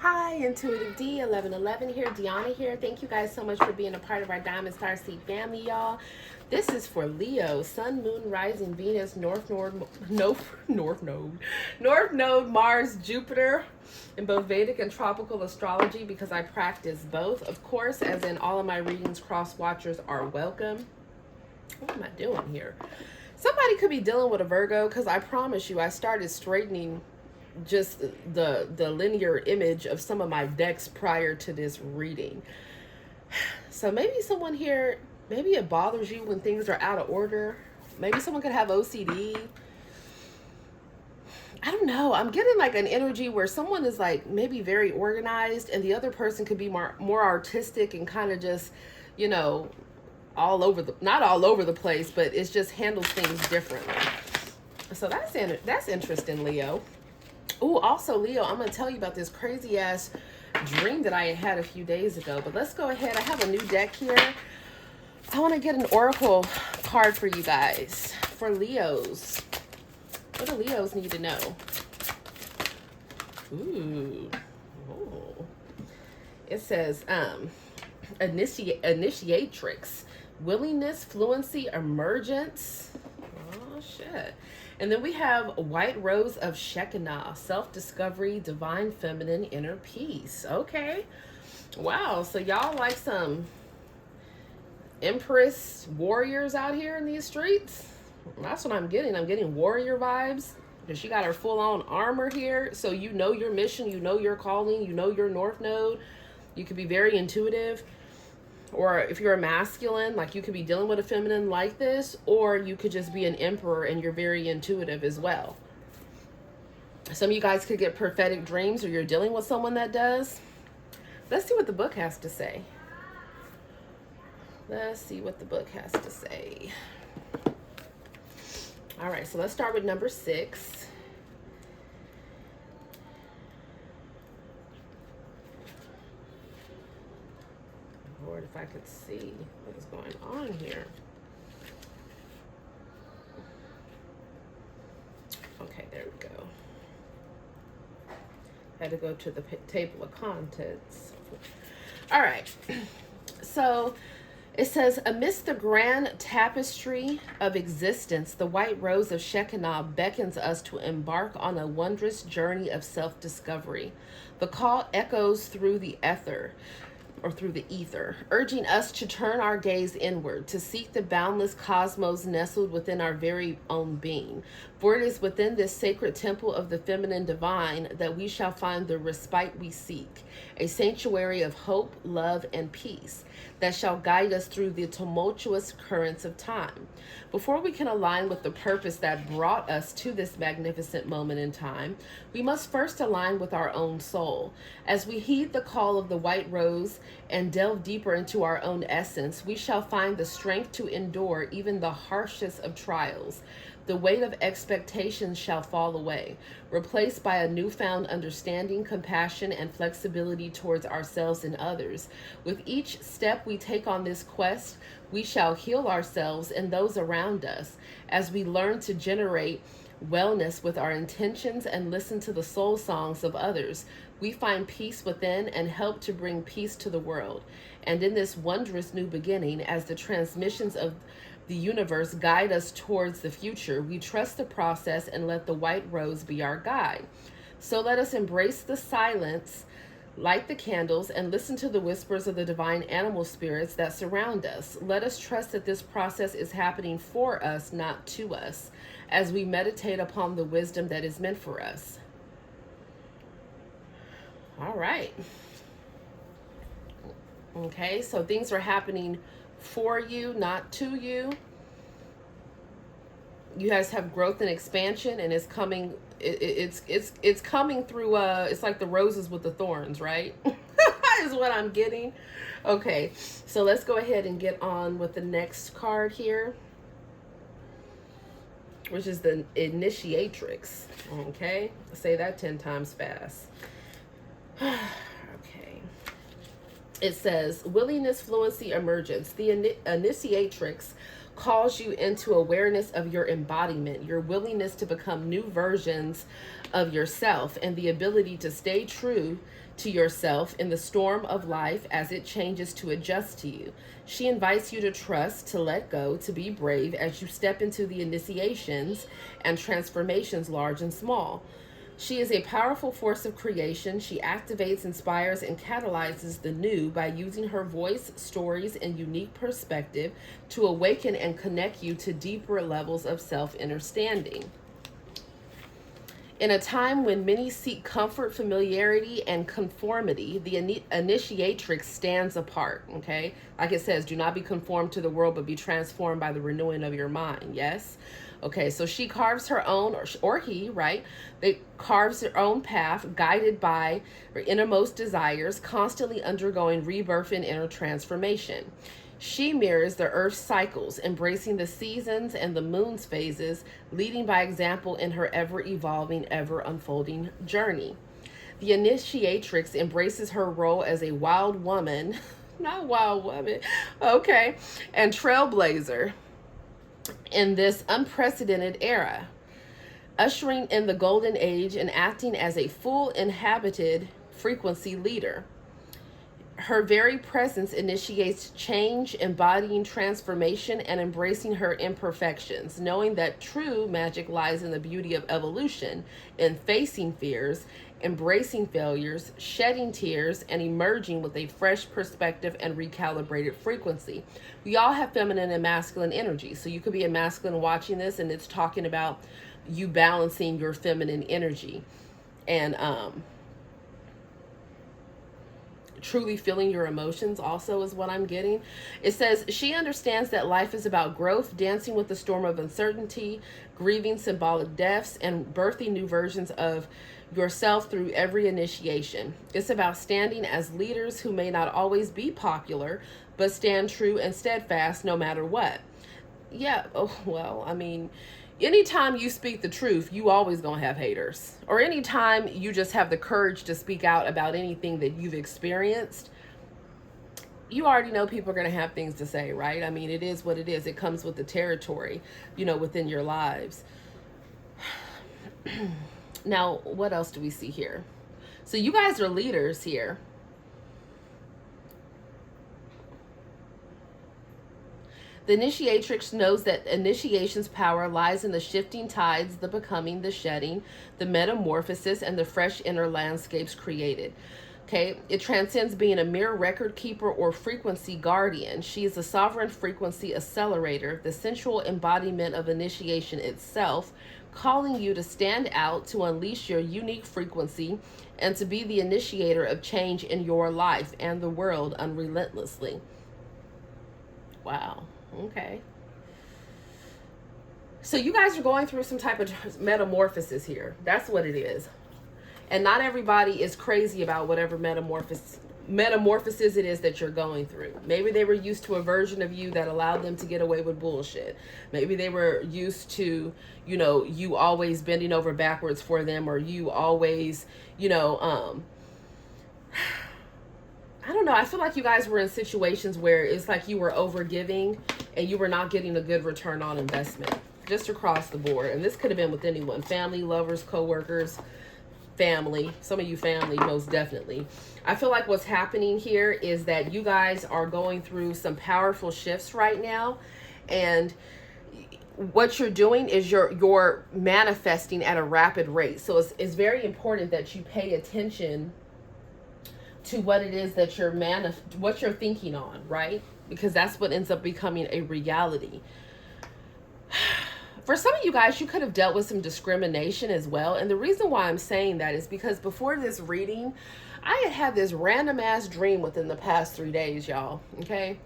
Hi, Intuitive D 1111 here, Dionna here. Thank you guys so much for being a part of our Diamond Star Seed family, y'all. This is for Leo, Sun, Moon, Rising, Venus, North Node, Mars, Jupiter, in both Vedic and tropical astrology because I practice both. Of course, as in all of my readings, cross watchers are welcome. What am I doing here? Somebody could be dealing with a Virgo because I promise you, I started straightening just the linear image of some of my decks prior to this reading. So maybe someone here, maybe it bothers you when things are out of order. Maybe someone could have OCD. I don't know. I'm getting like an energy where someone is like maybe very organized and the other person could be more artistic and kind of just, you know, all over the, not all over the place, but it's just handles things differently. So that's interesting, Leo. Oh, also, Leo, I'm going to tell you about this crazy ass dream that I had a few days ago. But let's go ahead. I have a new deck here. I want to get an oracle card for you guys. For Leos. What do Leos need to know? Ooh. Oh. It says, initiatrix. Willingness, fluency, emergence. Oh, shit. And then we have White Rose of Shekinah, self-discovery, divine feminine, inner peace. Okay. Wow. So y'all like some Empress warriors out here in these streets? That's what I'm getting. I'm getting warrior vibes. Because she got her full-on armor here. So you know your mission. You know your calling. You know your North Node. You could be very intuitive. Or if you're a masculine, like you could be dealing with a feminine like this, or you could just be an emperor and you're very intuitive as well. Some of you guys could get prophetic dreams, or you're dealing with someone that does. Let's see what the book has to say. Let's see what the book has to say. All right, so let's start with number 6. Lord, if I could see what is going on here. Okay, there we go. Had to go to the table of contents. All right. So it says, amidst the grand tapestry of existence, the white rose of Shekinah beckons us to embark on a wondrous journey of self-discovery. The call echoes through the ether, urging us to turn our gaze inward, to seek the boundless cosmos nestled within our very own being. For it is within this sacred temple of the feminine divine that we shall find the respite we seek, a sanctuary of hope, love, and peace that shall guide us through the tumultuous currents of time. Before we can align with the purpose that brought us to this magnificent moment in time, we must first align with our own soul. As we heed the call of the white rose and delve deeper into our own essence, we shall find the strength to endure even the harshest of trials. The weight of expectations shall fall away, replaced by a newfound understanding, compassion, and flexibility towards ourselves and others. With each step we take on this quest, we shall heal ourselves and those around us as we learn to generate wellness with our intentions and listen to the soul songs of others. We find peace within and help to bring peace to the world. And in this wondrous new beginning, as the transmissions of the universe guide us towards the future, we trust the process and let the white rose be our guide. So let us embrace the silence, light the candles, and listen to the whispers of the divine animal spirits that surround us. Let us trust that this process is happening for us, not to us, as we meditate upon the wisdom that is meant for us. All right. Okay, so things are happening for you, not to you. You guys have growth and expansion, and it's coming. It's coming through. It's like the roses with the thorns, right? Is what I'm getting. Okay, so let's go ahead and get on with the next card here, which is the initiatrix. Okay, say that 10 times fast. Okay. It says, willingness, fluency, emergence. The initiatrix calls you into awareness of your embodiment, your willingness to become new versions of yourself, and the ability to stay true to yourself in the storm of life as it changes to adjust to you. She invites you to trust, to let go, to be brave as you step into the initiations and transformations, large and small. She is a powerful force of creation. She activates, inspires, and catalyzes the new by using her voice, stories, and unique perspective to awaken and connect you to deeper levels of self-understanding. In a time when many seek comfort, familiarity, and conformity, the initiatrix stands apart, okay? Like it says, do not be conformed to the world, but be transformed by the renewing of your mind, yes? Okay, so she carves her own, or he, right? They carves their own path, guided by her innermost desires, constantly undergoing rebirth and inner transformation. She mirrors the earth's cycles, embracing the seasons and the moon's phases, leading by example in her ever-evolving, ever-unfolding journey. The initiatrix embraces her role as a wild woman, not wild woman, okay, and trailblazer in this unprecedented era, ushering in the golden age and acting as a full inhabited frequency leader. Her very presence initiates change, embodying transformation and embracing her imperfections, knowing that true magic lies in the beauty of evolution, in facing fears, embracing failures, shedding tears, and emerging with a fresh perspective and recalibrated frequency. We all have feminine and masculine energy, so you could be a masculine watching this, and it's talking about you balancing your feminine energy and truly feeling your emotions also is what I'm getting. It says she understands that life is about growth, dancing with the storm of uncertainty, grieving symbolic deaths, and birthing new versions of yourself through every initiation. It's about standing as leaders who may not always be popular, but stand true and steadfast no matter what. Yeah, oh, well, I mean, anytime you speak the truth, you always gonna have haters. Or anytime you just have the courage to speak out about anything that you've experienced, you already know people are gonna have things to say, right? I mean, it is what it is. It comes with the territory, within your lives. Now, what else do we see here? So you guys are leaders here. The initiatrix knows that initiation's power lies in the shifting tides, the becoming, the shedding, the metamorphosis, and the fresh inner landscapes created. Okay, it transcends being a mere record keeper or frequency guardian. She is a sovereign frequency accelerator, the sensual embodiment of initiation itself, calling you to stand out, to unleash your unique frequency, and to be the initiator of change in your life and the world unrelentlessly. Wow. Okay. So you guys are going through some type of metamorphosis here. That's what it is. And not everybody is crazy about whatever metamorphosis it is that you're going through. Maybe they were used to a version of you that allowed them to get away with bullshit. Maybe they were used to, you always bending over backwards for them, or you always, I don't know. I feel like you guys were in situations where it's like you were over giving and you were not getting a good return on investment, just across the board. And this could have been with anyone: family, lovers, co-workers, family. Some of you family, most definitely. I feel like what's happening here is that you guys are going through some powerful shifts right now, and what you're doing is you're manifesting at a rapid rate. So it's very important that you pay attention to what it is that what you're thinking on, right? Because that's what ends up becoming a reality. For some of you guys, you could have dealt with some discrimination as well. And the reason why I'm saying that is because before this reading, I had this random ass dream within the past 3 days, y'all. Okay.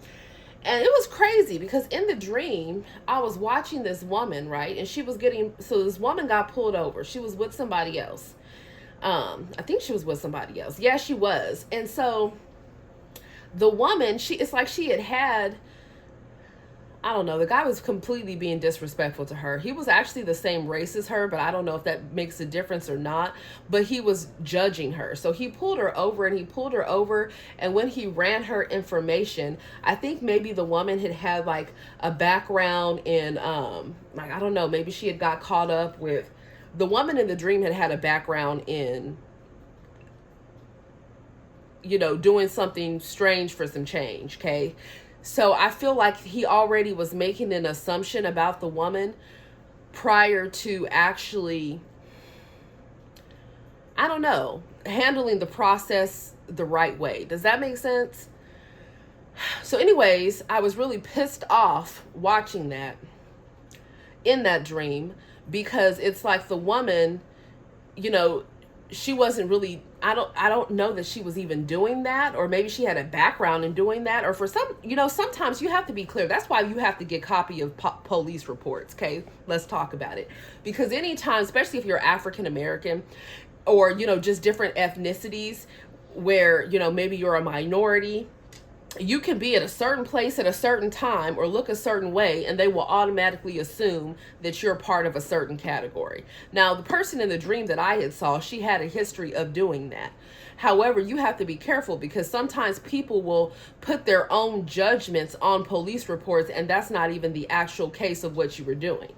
And it was crazy because in the dream, I was watching this woman, right? And so this woman got pulled over. She was with somebody else. I think she was with somebody else. Yeah, she was. And so the woman, it's like she had, I don't know. The guy was completely being disrespectful to her. He was actually the same race as her, but I don't know if that makes a difference or not. But he was judging her. So he pulled her over and he pulled her over. And when he ran her information, I think maybe the woman had had like a background in, like, I don't know, maybe she had got caught up with, the woman in the dream had had a background in, you know, doing something strange for some change, okay? So I feel like he already was making an assumption about the woman prior to actually, I don't know, handling the process the right way. Does that make sense? So anyways, I was really pissed off watching that in that dream, because it's like the woman, you know, she wasn't really, I don't know that she was even doing that, or maybe she had a background in doing that, or for some, you know, sometimes you have to be clear. That's why you have to get copy of police reports. Okay, let's talk about it. Because anytime, especially if you're African American, or, you know, just different ethnicities where, you know, maybe you're a minority, you can be at a certain place at a certain time or look a certain way, and they will automatically assume that you're part of a certain category. Now, the person in the dream that I had saw, she had a history of doing that. However, you have to be careful, because sometimes people will put their own judgments on police reports, and that's not even the actual case of what you were doing.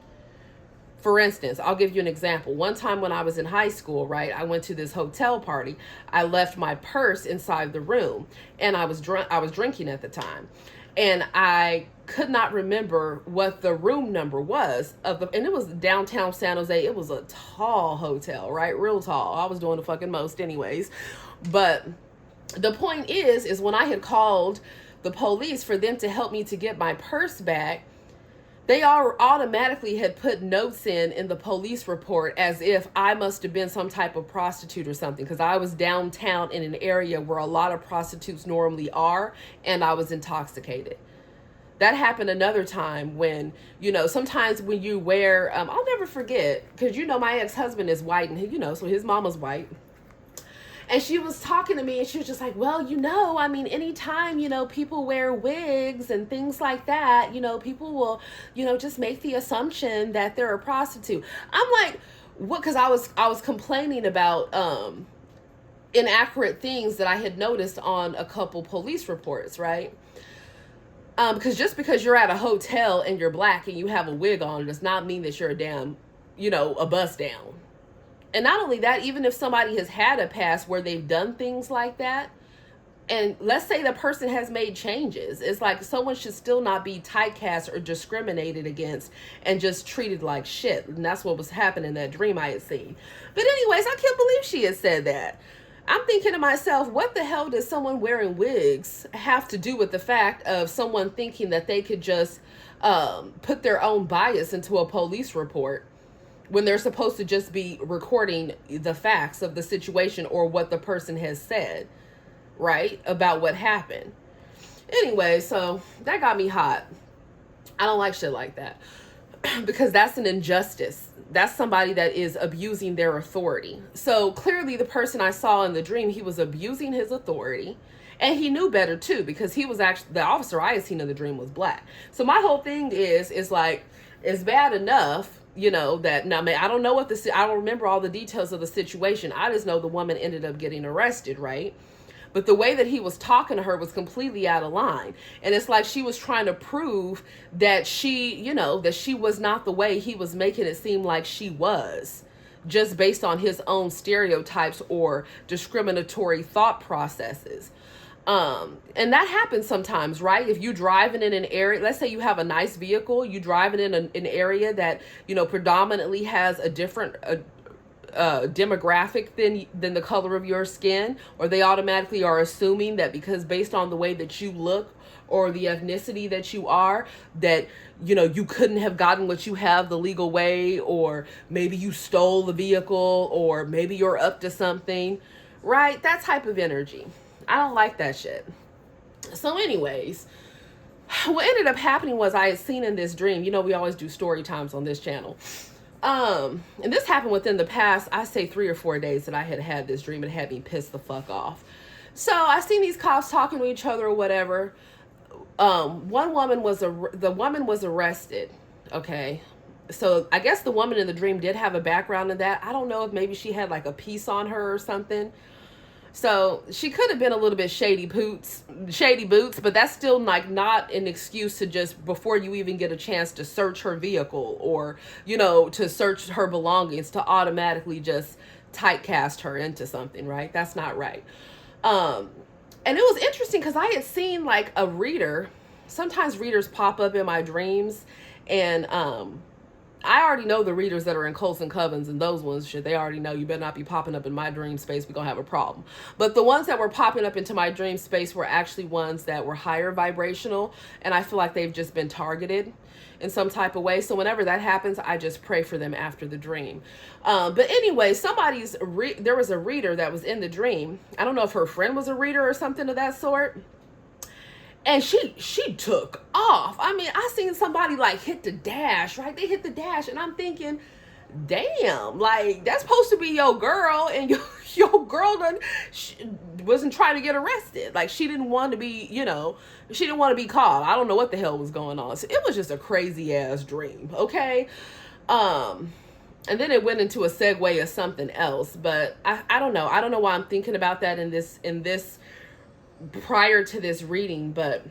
For instance, I'll give you an example. One time when I was in high school, right, I went to this hotel party. I left my purse inside the room, and I was drinking at the time. And I could not remember what the room number was and it was downtown San Jose. It was a tall hotel, right? Real tall. I was doing the fucking most anyways. But the point is when I had called the police for them to help me to get my purse back, they all automatically had put notes in the police report as if I must have been some type of prostitute or something, because I was downtown in an area where a lot of prostitutes normally are, and I was intoxicated. That happened another time when, you know, sometimes when you wear, I'll never forget, because, you know, my ex-husband is white, and, you know, so his mama's white. And she was talking to me, and she was just like, well, you know, I mean, anytime, you know, people wear wigs and things like that, you know, people will, you know, just make the assumption that they're a prostitute. I'm like, what? Because I was complaining about inaccurate things that I had noticed on a couple police reports, right? Because just because you're at a hotel and you're black and you have a wig on does not mean that you're a damn, you know, a bust down. And not only that, even if somebody has had a past where they've done things like that, and let's say the person has made changes, it's like someone should still not be typecast or discriminated against and just treated like shit. And that's what was happening in that dream I had seen. But anyways, I can't believe she had said that. I'm thinking to myself, what the hell does someone wearing wigs have to do with the fact of someone thinking that they could just put their own bias into a police report, when they're supposed to just be recording the facts of the situation or what the person has said, right, about what happened. Anyway, so that got me hot. I don't like shit like that, because that's an injustice. That's somebody that is abusing their authority. So clearly the person I saw in the dream, he was abusing his authority, and he knew better too, because he was actually, the officer I had seen in the dream was black. So my whole thing is like, it's bad enough, you know, that now, I don't know what I don't remember all the details of the situation. I just know the woman ended up getting arrested, right? But the way that he was talking to her was completely out of line. And it's like she was trying to prove that she, you know, that she was not the way he was making it seem like she was, just based on his own stereotypes or discriminatory thought processes. And that happens sometimes, right? If you driving in an area, let's say you have a nice vehicle, you driving in an area that, you know, predominantly has a different demographic than the color of your skin, or they automatically are assuming that because based on the way that you look or the ethnicity that you are, that, you know, you couldn't have gotten what you have the legal way, or maybe you stole the vehicle, or maybe you're up to something, right? That type of energy. I don't like that shit. So anyways, what ended up happening was I had seen in this dream, you know, we always do story times on this channel. And this happened within the past, I say 3 or 4 days that I had this dream. It had me pissed the fuck off. So I seen these cops talking to each other or whatever. The woman was arrested. Okay. So I guess the woman in the dream did have a background in that. I don't know if maybe she had like a piece on her or something. So she could have been a little bit shady boots, but that's still like not an excuse to just, before you even get a chance to search her vehicle or, to search her belongings, to automatically just typecast her into something, right? That's not right. And it was interesting because I had seen like a reader. Sometimes readers pop up in my dreams, and I already know the readers that are in cults and covens, and those ones, shit, they already know you better not be popping up in my dream space. We're going to have a problem. But the ones that were popping up into my dream space were actually ones that were higher vibrational, and I feel like they've just been targeted in some type of way. So whenever that happens, I just pray for them after the dream. But anyway, there was a reader that was in the dream. I don't know if her friend was a reader or something of that sort. And she took off. I mean, I seen somebody like hit the dash, right? They hit the dash, and I'm thinking, damn, like that's supposed to be your girl, and your girl wasn't trying to get arrested. Like she didn't want to be, she didn't want to be caught. I don't know what the hell was going on. So it was just a crazy ass dream, okay? And then it went into a segue of something else, but I don't know. I don't know why I'm thinking about that in this prior to this reading, but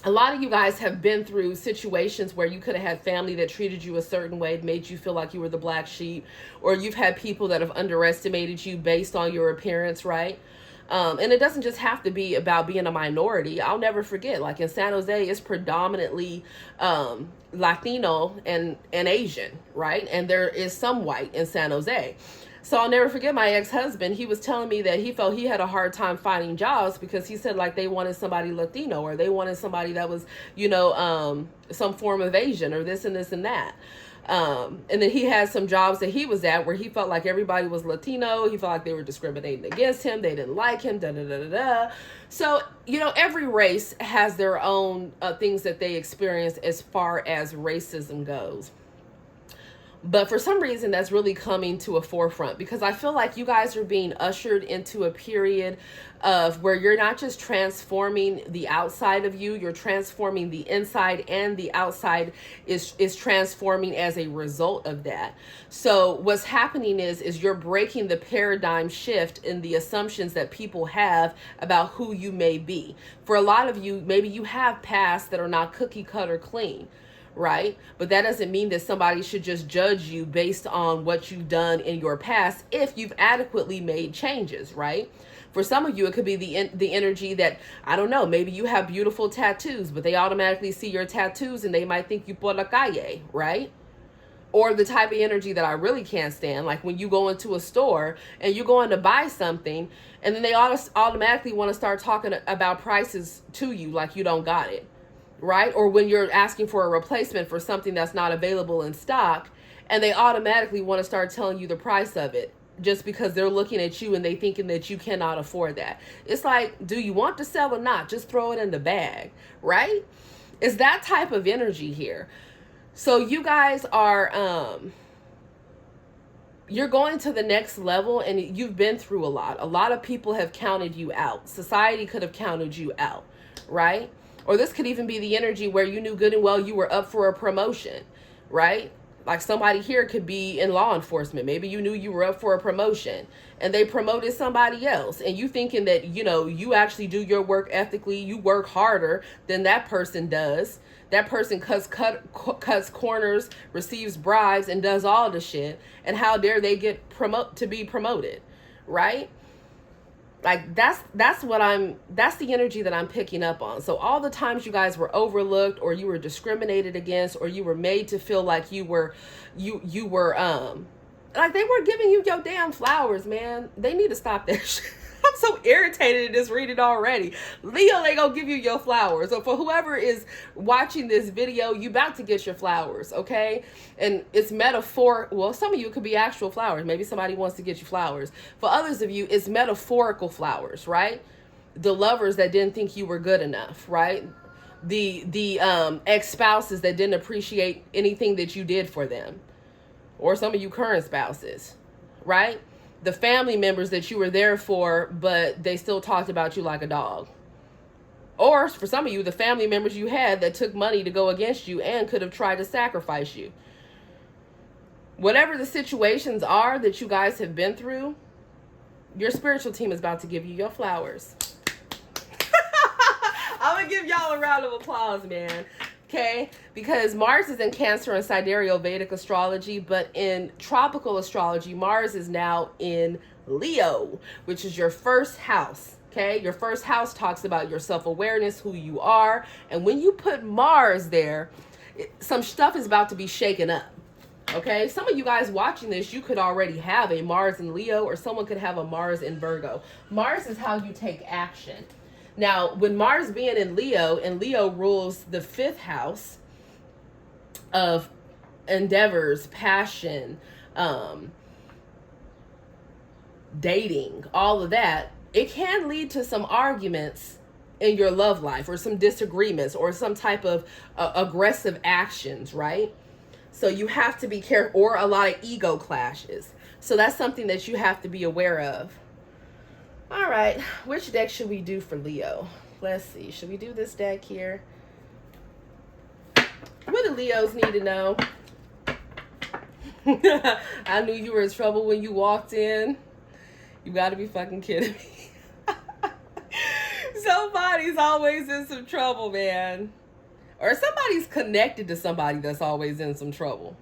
a lot of you guys have been through situations where you could have had family that treated you a certain way, made you feel like you were the black sheep, or you've had people that have underestimated you based on your appearance, right? And it doesn't just have to be about being a minority. I'll never forget, like in San Jose, it's predominantly Latino and Asian, right? And there is some white in San Jose. So I'll never forget my ex-husband. He was telling me that he felt he had a hard time finding jobs because he said like they wanted somebody Latino, or they wanted somebody that was, some form of Asian, or this and this and that. And then he had some jobs that he was at where he felt like everybody was Latino. He felt like they were discriminating against him. They didn't like him, da da da da da. So, every race has their own things that they experience as far as racism goes. But for some reason, that's really coming to a forefront because I feel like you guys are being ushered into a period of where you're not just transforming the outside of you, you're transforming the inside, and the outside is transforming as a result of that. So what's happening is you're breaking the paradigm shift in the assumptions that people have about who you may be. For a lot of you, maybe you have pasts that are not cookie cutter clean, right? But that doesn't mean that somebody should just judge you based on what you've done in your past if you've adequately made changes, right? For some of you, it could be the energy that, I don't know, maybe you have beautiful tattoos, but they automatically see your tattoos and they might think you por la calle, right? Or the type of energy that I really can't stand, like when you go into a store and you're going to buy something and then they automatically want to start talking about prices to you like you don't got it. Right? Or when you're asking for a replacement for something that's not available in stock, and they automatically want to start telling you the price of it just because they're looking at you and they thinking that you cannot afford that. It's like, do you want to sell or not? Just throw it in the bag, right? It's that type of energy here. So you guys are, you're going to the next level, and you've been through a lot. A lot of people have counted you out. Society could have counted you out, right? Or this could even be the energy where you knew good and well you were up for a promotion, right? Like somebody here could be in law enforcement. Maybe you knew you were up for a promotion and they promoted somebody else. And you thinking that, you actually do your work ethically. You work harder than that person does. That person cuts corners, receives bribes, and does all the shit. And how dare they get to be promoted, right? Like that's the energy that I'm picking up on. So all the times you guys were overlooked, or you were discriminated against, or you were made to feel like you were like they were giving you your damn flowers, man. They need to stop that shit. I'm so irritated at this reading already. Leo, they gonna give you your flowers. So for whoever is watching this video, you about to get your flowers, okay? And it's metaphor. Well, some of you, it could be actual flowers. Maybe somebody wants to get you flowers. For others of you, it's metaphorical flowers, right? The lovers that didn't think you were good enough, right? The ex-spouses that didn't appreciate anything that you did for them. Or some of you current spouses, right? The family members that you were there for, but they still talked about you like a dog. Or for some of you, the family members you had that took money to go against you and could have tried to sacrifice you. Whatever the situations are that you guys have been through, your spiritual team is about to give you your flowers. I'm going to give y'all a round of applause, man. Okay? Because Mars is in Cancer in sidereal Vedic astrology, but in tropical astrology, Mars is now in Leo, which is your first house. Okay? Your first house talks about your self-awareness, who you are. And when you put Mars there, some stuff is about to be shaken up. Okay? Some of you guys watching this, you could already have a Mars in Leo, or someone could have a Mars in Virgo. Mars is how you take action. Now, when Mars being in Leo, and Leo rules the 5th house of endeavors, passion, dating, all of that, it can lead to some arguments in your love life, or some disagreements, or some type of aggressive actions, right? So you have to be careful, or a lot of ego clashes. So that's something that you have to be aware of. All right, which deck should we do for Leo? Let's see. Should we do this deck here? What do Leos need to know? I knew you were in trouble when you walked in. You got to be fucking kidding me. Somebody's always in some trouble, man. Or somebody's connected to somebody that's always in some trouble.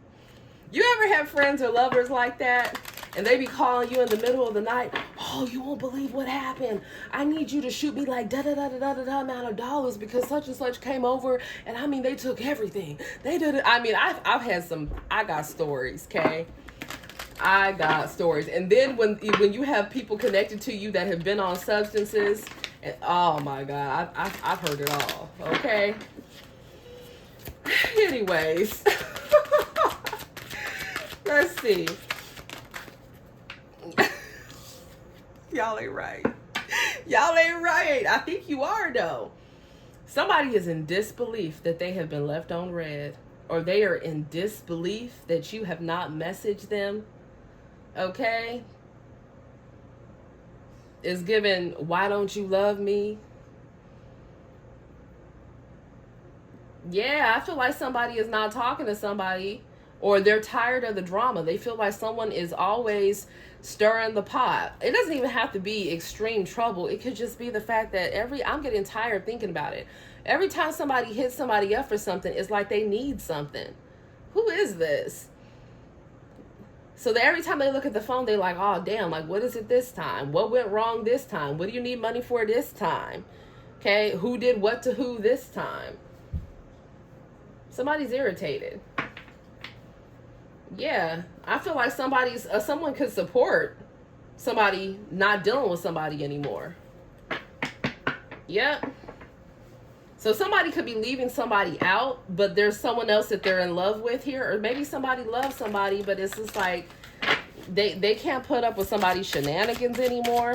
You ever have friends or lovers like that? And they be calling you in the middle of the night. Oh, you won't believe what happened. I need you to shoot me like da-da-da-da-da-da amount of dollars because such and such came over. And I mean, they took everything. They did it. I mean, I've had some, I got stories, okay? I got stories. And then when you have people connected to you that have been on substances, and oh my God, I've heard it all, okay? Anyways, let's see. Y'all ain't right. Y'all ain't right. I think you are, though. Somebody is in disbelief that they have been left on red, or they are in disbelief that you have not messaged them. Okay? It's given, why don't you love me? Yeah, I feel like somebody is not talking to somebody, or they're tired of the drama. They feel like someone is always stirring the pot. It doesn't even have to be extreme trouble. It could just be the fact that I'm getting tired thinking about it. Every time somebody hits somebody up for something, it's like they need something. Who is this? So that every time they look at the phone, they're like, oh, damn, like, what is it this time? What went wrong this time? What do you need money for this time? Okay, who did what to who this time? Somebody's irritated. Yeah, I feel like someone could support somebody not dealing with somebody anymore. Yep. So somebody could be leaving somebody out, but there's someone else that they're in love with here. Or maybe somebody loves somebody, but it's just like they can't put up with somebody's shenanigans anymore.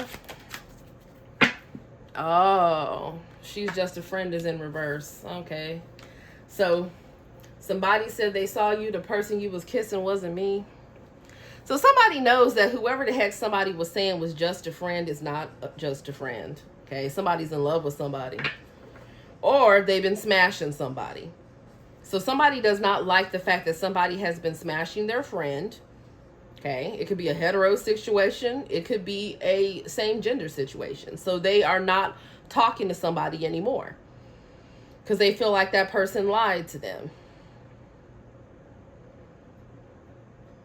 Oh, she's just a friend is in reverse. Okay. So somebody said they saw you, the person you was kissing wasn't me. So somebody knows that whoever the heck somebody was saying was just a friend is not just a friend. Okay, somebody's in love with somebody. Or they've been smashing somebody. So somebody does not like the fact that somebody has been smashing their friend. Okay, it could be a hetero situation. It could be a same gender situation. So they are not talking to somebody anymore because they feel like that person lied to them.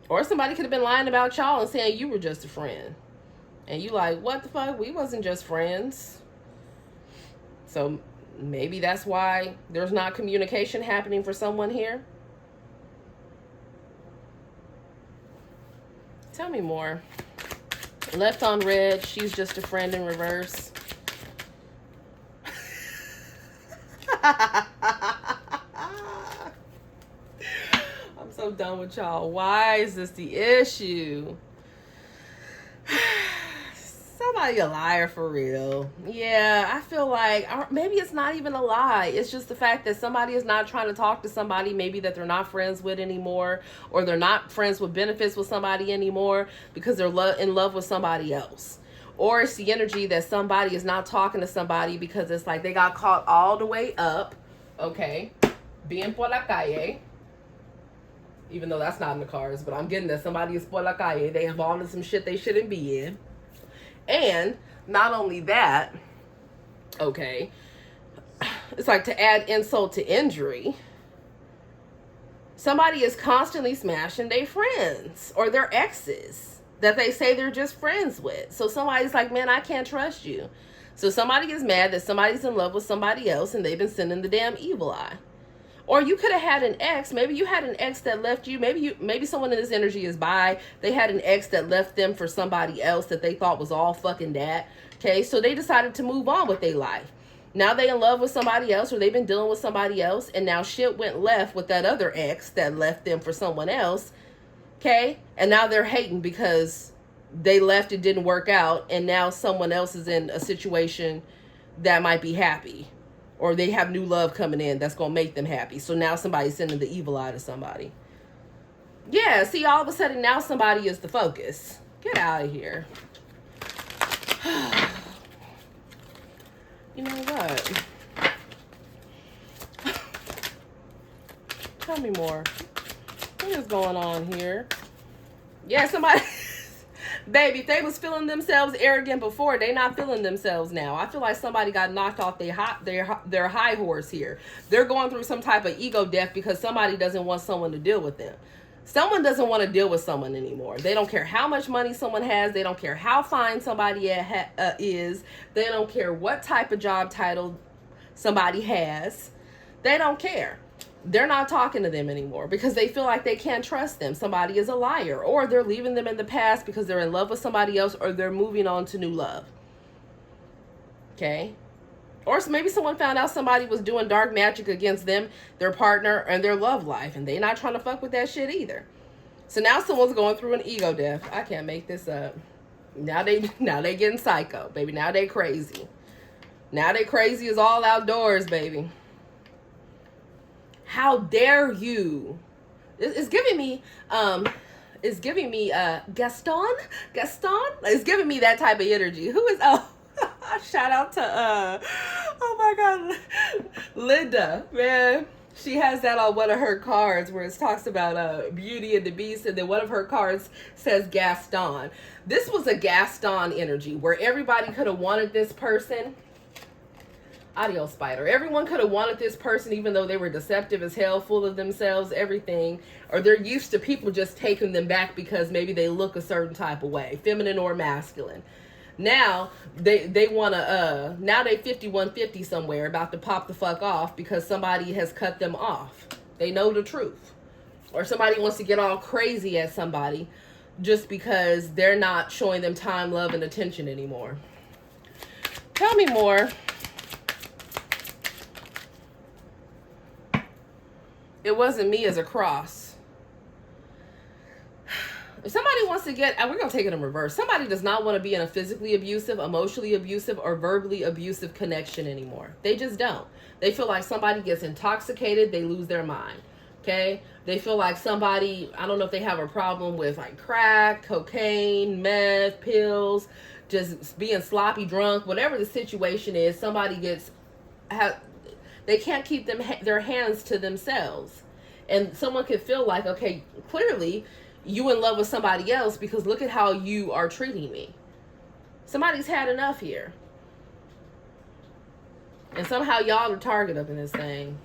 Or somebody could have been lying about y'all and saying you were just a friend. And you like, what the fuck? We wasn't just friends. So maybe that's why there's not communication happening for someone here. Tell me more. Left on red, she's just a friend in reverse. I'm so done with y'all. Why is this the issue? Somebody a liar for real. Yeah, I feel like maybe it's not even a lie. It's just the fact that somebody is not trying to talk to somebody maybe that they're not friends with anymore, or they're not friends with benefits with somebody anymore because they're in love with somebody else. Or it's the energy that somebody is not talking to somebody because it's like they got caught all the way up. Okay. Bien por la calle. Even though that's not in the cards, but I'm getting that somebody is por la calle. They involved in some shit they shouldn't be in. And not only that, okay, it's like to add insult to injury. Somebody is constantly smashing their friends or their exes that they say they're just friends with. So somebody's like, man, I can't trust you. So somebody is mad that somebody's in love with somebody else and they've been sending the damn evil eye. Or you could have had an ex. Maybe you had an ex that left you. Maybe someone in this energy is bi. They had an ex that left them for somebody else that they thought was all fucking that. Okay, so they decided to move on with their life. Now they in love with somebody else, or they've been dealing with somebody else, and now shit went left with that other ex that left them for someone else. Okay, and now they're hating because they left, it didn't work out, and now someone else is in a situation that might be happy. Or they have new love coming in that's going to make them happy. So now somebody's sending the evil eye to somebody. Yeah, see, all of a sudden now somebody is the focus. Get out of here. You know what? Tell me more. What is going on here? Yeah, somebody... Baby, if they was feeling themselves arrogant before, they not feeling themselves now. I feel like somebody got knocked off their high horse here. They're going through some type of ego death because somebody doesn't want someone to deal with them. Someone doesn't want to deal with someone anymore. They don't care how much money someone has. They don't care how fine somebody is. They don't care what type of job title somebody has. They don't care. They're not talking to them anymore because they feel like they can't trust them. Somebody is a liar, or they're leaving them in the past because they're in love with somebody else, or they're moving on to new love. Okay? Or maybe someone found out somebody was doing dark magic against them, their partner, and their love life, and they're not trying to fuck with that shit either. So now someone's going through an ego death. I can't make this up. Now they getting psycho, baby. Now they crazy. Now they crazy as all outdoors, baby. How dare you? It's giving me Gaston. It's giving me that type of energy. Who is shout out to oh my god, Linda, man. She has that on one of her cards where it talks about Beauty and the Beast, and then one of her cards says Gaston. This was a Gaston energy where everybody could have wanted this person. Audio spider. Everyone could have wanted this person even though they were deceptive as hell, full of themselves, everything. Or they're used to people just taking them back because maybe they look a certain type of way, feminine or masculine. Now they want to now they 5150 somewhere about to pop the fuck off because somebody has cut them off. They know the truth. Or somebody wants to get all crazy at somebody just because they're not showing them time, love, and attention anymore. Tell me more. It wasn't me as a cross. If somebody wants to get, and we're going to take it in reverse. Somebody does not want to be in a physically abusive, emotionally abusive, or verbally abusive connection anymore. They just don't. They feel like somebody gets intoxicated, they lose their mind. Okay? They feel like somebody, I don't know if they have a problem with like crack, cocaine, meth, pills, just being sloppy drunk, whatever the situation is, somebody gets... They can't keep their hands to themselves. And someone could feel like, okay, clearly you in love with somebody else because look at how you are treating me. Somebody's had enough here. And somehow y'all are target up in this thing.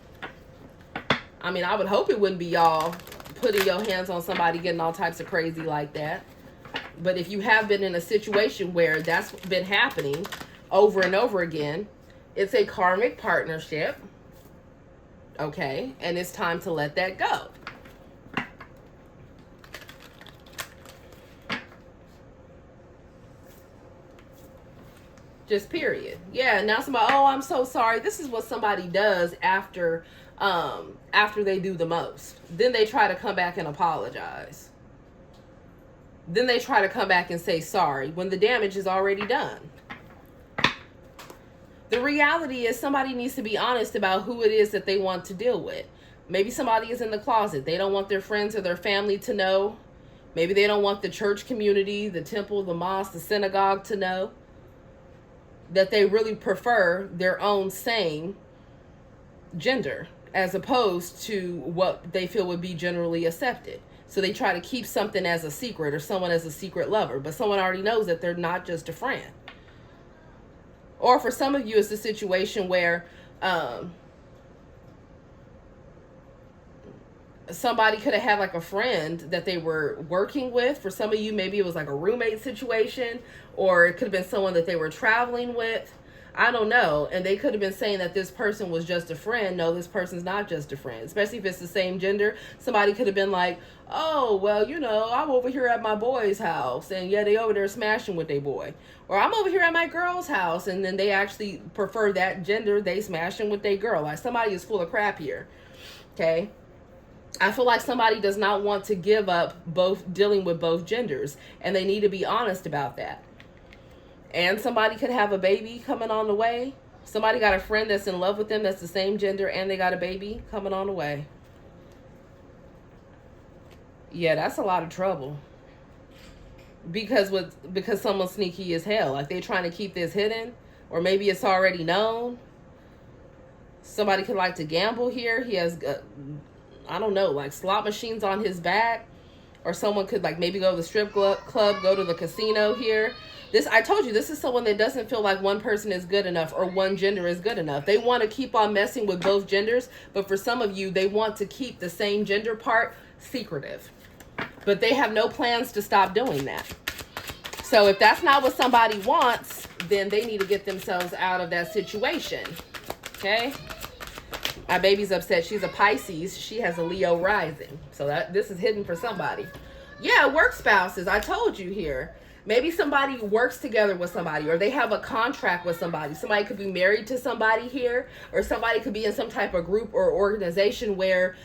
I mean, I would hope it wouldn't be y'all putting your hands on somebody getting all types of crazy like that. But if you have been in a situation where that's been happening over and over again, it's a karmic partnership, okay? And it's time to let that go. Just period. Yeah, now somebody, oh, I'm so sorry. This is what somebody does after they do the most. Then they try to come back and apologize. Then they try to come back and say sorry when the damage is already done. The reality is somebody needs to be honest about who it is that they want to deal with. Maybe somebody is in the closet. They don't want their friends or their family to know. Maybe they don't want the church community, the temple, the mosque, the synagogue to know. that they really prefer their own same gender as opposed to what they feel would be generally accepted. So they try to keep something as a secret or someone as a secret lover, but someone already knows that they're not just a friend. Or for some of you, it's a situation where somebody could have had like a friend that they were working with. For some of you, maybe it was like a roommate situation, or it could have been someone that they were traveling with. I don't know. And they could have been saying that this person was just a friend. No, this person's not just a friend, especially if it's the same gender. Somebody could have been like, oh, well, you know, I'm over here at my boy's house, and yeah, they over there smashing with their boy. Or I'm over here at my girl's house, and then they actually prefer that gender. They smashing with their girl. Like, somebody is full of crap here. Okay. I feel like somebody does not want to give up dealing with both genders, and they need to be honest about that. And somebody could have a baby coming on the way. Somebody got a friend that's in love with them that's the same gender, and they got a baby coming on the way. Yeah, that's a lot of trouble. Because someone's sneaky as hell. Like, they're trying to keep this hidden, or maybe it's already known. Somebody could like to gamble here. He has I don't know, like slot machines on his back, or someone could like maybe go to the strip club, go to the casino here. I told you, this is someone that doesn't feel like one person is good enough or one gender is good enough. They want to keep on messing with both genders, but for some of you, they want to keep the same gender part secretive. But they have no plans to stop doing that. So if that's not what somebody wants, then they need to get themselves out of that situation. Okay? My baby's upset. She's a Pisces. She has a Leo rising. So this is hidden for somebody. Yeah, work spouses. I told you here. Maybe somebody works together with somebody, or they have a contract with somebody. Somebody could be married to somebody here, or somebody could be in some type of group or organization where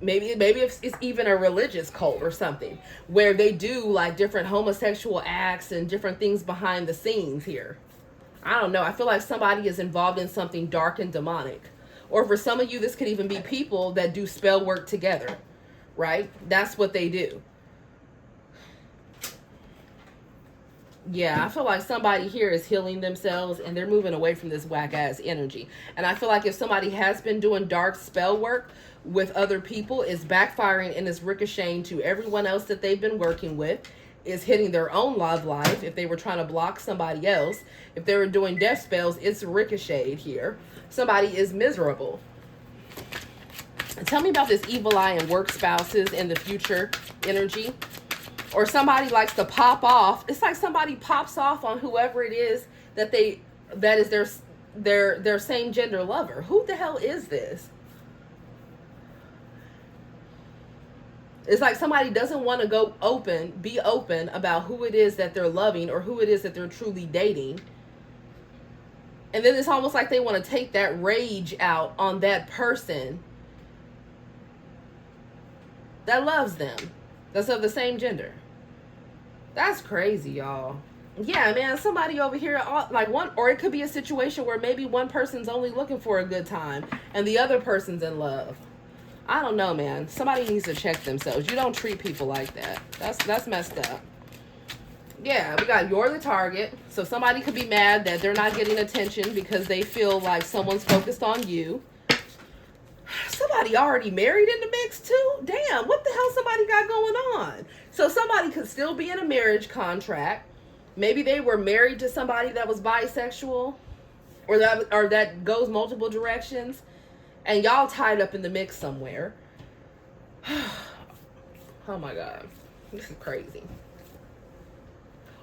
maybe it's even a religious cult or something, where they do like different homosexual acts and different things behind the scenes here. I don't know. I feel like somebody is involved in something dark and demonic. Or for some of you, this could even be people that do spell work together, right? That's what they do. Yeah, I feel like somebody here is healing themselves and they're moving away from this whack-ass energy. And I feel like if somebody has been doing dark spell work with other people, it's backfiring and it's ricocheting to everyone else that they've been working with. Is hitting their own love life if they were trying to block somebody else. If they were doing death spells, it's ricocheted here. Somebody is miserable. Tell me about this evil eye and work spouses in the future energy. Or somebody likes to pop off. It's like somebody pops off on whoever it is that is their same gender lover. Who the hell is this? It's like somebody doesn't want to be open about who it is that they're loving or who it is that they're truly dating. And then it's almost like they want to take that rage out on that person that loves them, that's of the same gender. That's crazy, y'all. Yeah, man, somebody over here, like one, or it could be a situation where maybe one person's only looking for a good time and the other person's in love. I don't know, man. Somebody needs to check themselves. You don't treat people like that. That's messed up. Yeah, we got you're the target. So somebody could be mad that they're not getting attention because they feel like someone's focused on you. Somebody already married in the mix too? Damn, what the hell somebody got going on? So somebody could still be in a marriage contract. Maybe they were married to somebody that was bisexual or that goes multiple directions. And y'all tied up in the mix somewhere. Oh my God. This is crazy.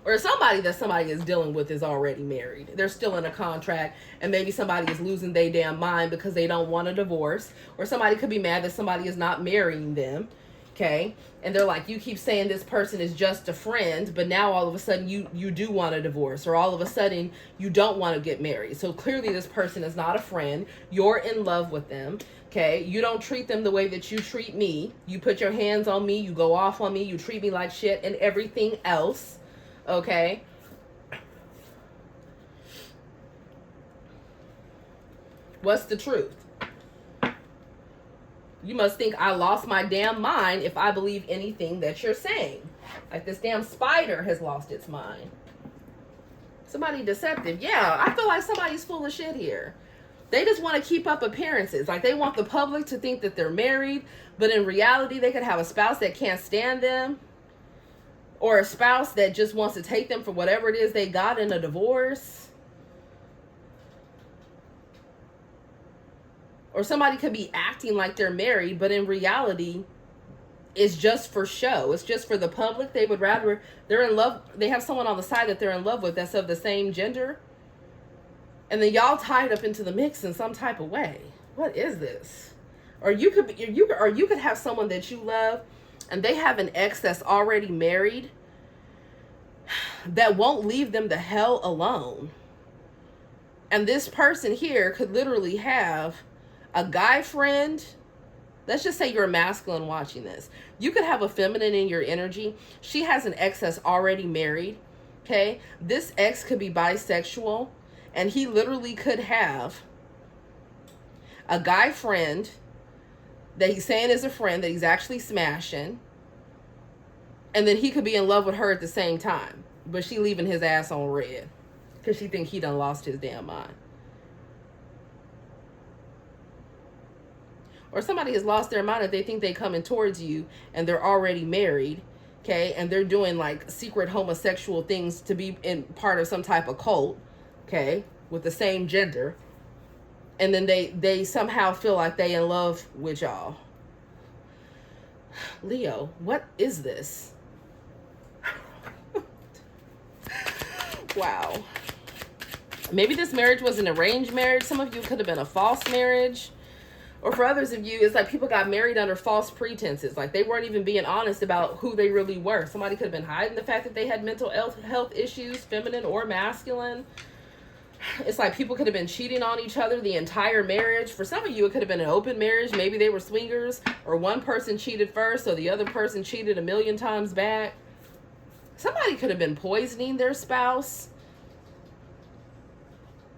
Or somebody that somebody is dealing with is already married. They're still in a contract, and maybe somebody is losing their damn mind because they don't want a divorce. Or somebody could be mad that somebody is not marrying them. Okay? And they're like, you keep saying this person is just a friend, but now all of a sudden you do want a divorce, or all of a sudden you don't want to get married. So clearly this person is not a friend. You're in love with them. Okay? You don't treat them the way that you treat me. You put your hands on me. You go off on me. You treat me like shit and everything else. Okay? What's the truth? You must think I lost my damn mind if I believe anything that you're saying. Like this damn spider has lost its mind. Somebody deceptive. Yeah, I feel like somebody's full of shit here. They just want to keep up appearances. Like, they want the public to think that they're married, but in reality, they could have a spouse that can't stand them, or a spouse that just wants to take them for whatever it is they got in a divorce. Or somebody could be acting like they're married, but in reality, it's just for show. It's just for the public. They would rather, they're in love, they have someone on the side that they're in love with that's of the same gender. And then y'all tied up into the mix in some type of way. What is this? Or you could have someone that you love and they have an ex that's already married that won't leave them the hell alone. And this person here could literally have a guy friend. Let's just say you're a masculine watching this. You could have a feminine in your energy. She has an ex that's already married. Okay. This ex could be bisexual. And he literally could have a guy friend that he's saying is a friend that he's actually smashing. And then he could be in love with her at the same time. But she leaving his ass on red. Because she think he done lost his damn mind. Or somebody has lost their mind if they think they coming towards you and they're already married. Okay. And they're doing like secret homosexual things to be in part of some type of cult. Okay, with the same gender, and then they somehow feel like they in love with y'all. Leo, what is this? Wow. Maybe this marriage was an arranged marriage. Some of you could have been a false marriage. Or for others of you, it's like people got married under false pretenses. Like they weren't even being honest about who they really were. Somebody could have been hiding the fact that they had mental health issues, feminine or masculine. It's like people could have been cheating on each other the entire marriage. For some of you, it could have been an open marriage. Maybe they were swingers, or one person cheated first, so the other person cheated a million times back. Somebody could have been poisoning their spouse.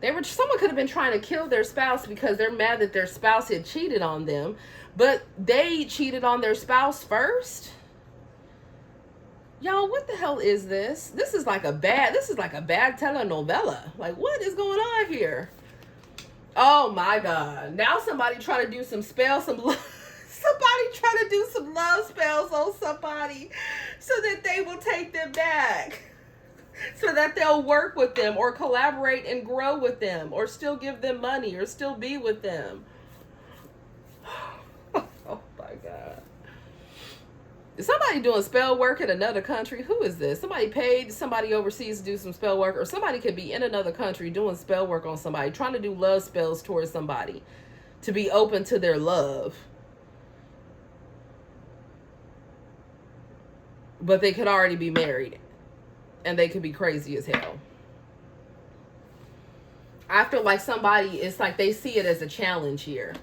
Someone could have been trying to kill their spouse because they're mad that their spouse had cheated on them, but they cheated on their spouse first. Y'all, what the hell is this? This is like a bad telenovela. Like, what is going on here? Oh my God. Now somebody trying to do some spells, somebody trying to do some love spells on somebody so that they will take them back. So that they'll work with them or collaborate and grow with them or still give them money or still be with them. Oh my God. Is somebody doing spell work in another country? Who is this? Somebody paid somebody overseas to do some spell work, or somebody could be in another country doing spell work on somebody, trying to do love spells towards somebody to be open to their love. But they could already be married and they could be crazy as hell. I feel like it's like they see it as a challenge here.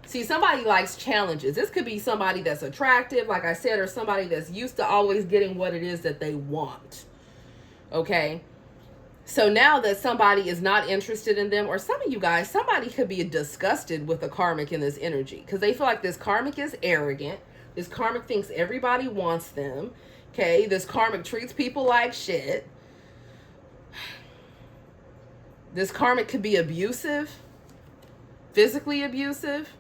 See, somebody likes challenges. This could be somebody that's attractive, like I said, or somebody that's used to always getting what it is that they want. Okay? So now that somebody is not interested in them, or some of you guys, somebody could be disgusted with the karmic in this energy because they feel like this karmic is arrogant. This karmic thinks everybody wants them. Okay? This karmic treats people like shit. This karmic could be abusive, physically abusive.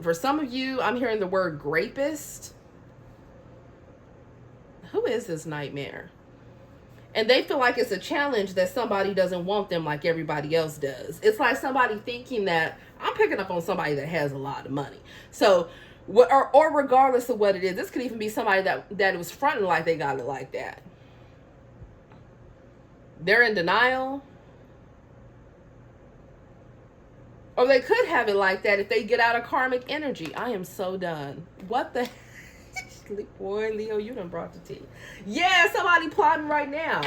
For some of you, I'm hearing the word rapist. Who is this nightmare? And they feel like it's a challenge that somebody doesn't want them like everybody else does. It's like somebody thinking that, I'm picking up on somebody that has a lot of money. So, or regardless of what it is, this could even be somebody that was fronting like they got it like that. They're in denial. Or they could have it like that if they get out of karmic energy. I am so done. What the boy, Leo, you done brought the tea. Yeah, somebody plotting right now.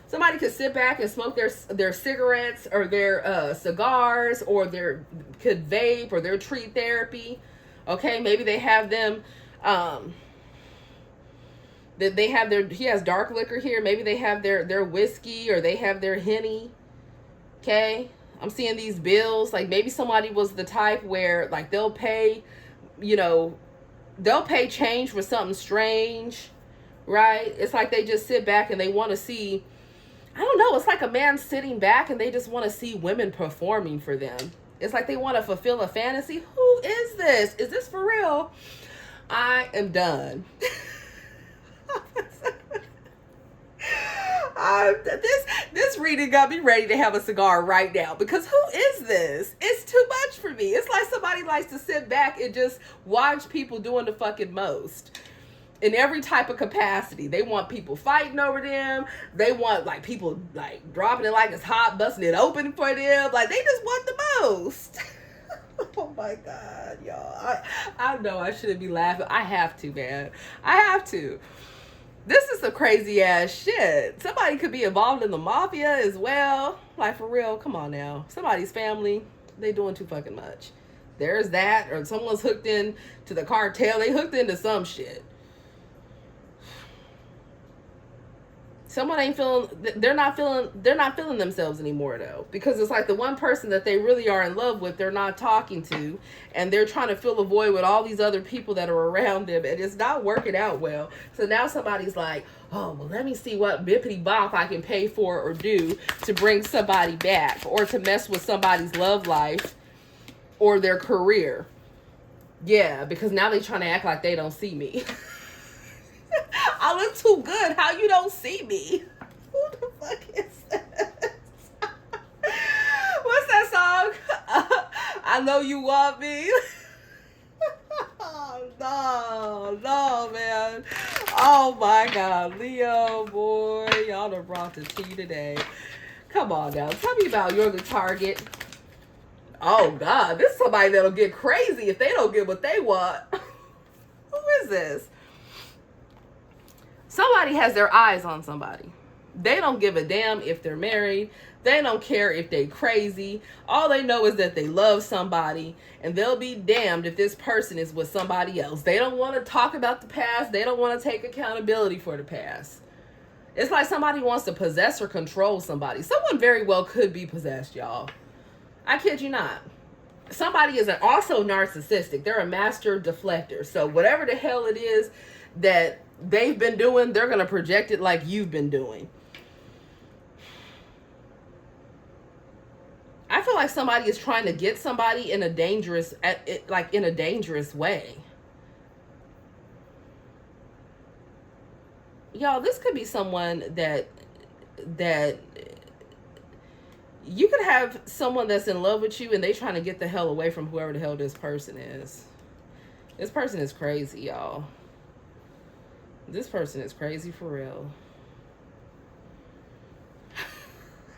Somebody could sit back and smoke their cigarettes or their cigars, or could vape, or their tree therapy. Okay, maybe they have them he has dark liquor here. Maybe they have their whiskey, or they have their Henny. Okay? I'm seeing these bills. Like maybe somebody was the type where like they'll pay change for something strange, right? It's like they just sit back and they want to see I don't know. It's like a man sitting back and they just want to see women performing for them. It's like they want to fulfill a fantasy. Who is this? Is this for real? I am done. This reading got me ready to have a cigar right now, because who is this? It's too much for me. It's like somebody likes to sit back and just watch people doing the fucking most. In every type of capacity. They want people fighting over them. They want like people like dropping it like it's hot, busting it open for them. Like they just want the most. Oh my God, y'all. I know I shouldn't be laughing. I have to, man. I have to. This is some crazy ass shit. Somebody could be involved in the mafia as well. Like for real, come on now. Somebody's family, they doing too fucking much. There's that, or someone's hooked in to the cartel. They hooked into some shit. Someone ain't feeling, they're not feeling themselves anymore though, because it's like the one person that they really are in love with, they're not talking to, and they're trying to fill a void with all these other people that are around them, and it's not working out well. So now somebody's like, oh, well, let me see what bippity bop I can pay for or do to bring somebody back, or to mess with somebody's love life or their career. Yeah, because now they're trying to act like they don't see me. I look too good. How you don't see me? Who the fuck is this? What's that song? I know you want me. No, man. Oh my God, Leo, boy, y'all done brought the tea today. Come on now, tell me about you're the target. Oh God, this is somebody that'll get crazy if they don't get what they want. Who is this? Somebody has their eyes on somebody. They don't give a damn if they're married. They don't care if they crazy. All they know is that they love somebody, and they'll be damned if this person is with somebody else. They don't want to talk about the past. They don't want to take accountability for the past. It's like somebody wants to possess or control somebody. Someone very well could be possessed, y'all. I kid you not. Somebody is also narcissistic. They're a master deflector. So whatever the hell it is that they've been doing, they're going to project it like you've been doing. I feel like somebody is trying to get somebody in a dangerous, in a dangerous way. Y'all, this could be someone that you could have someone that's in love with you and they trying to get the hell away from whoever the hell this person is. This person is crazy, y'all. This person is crazy for real.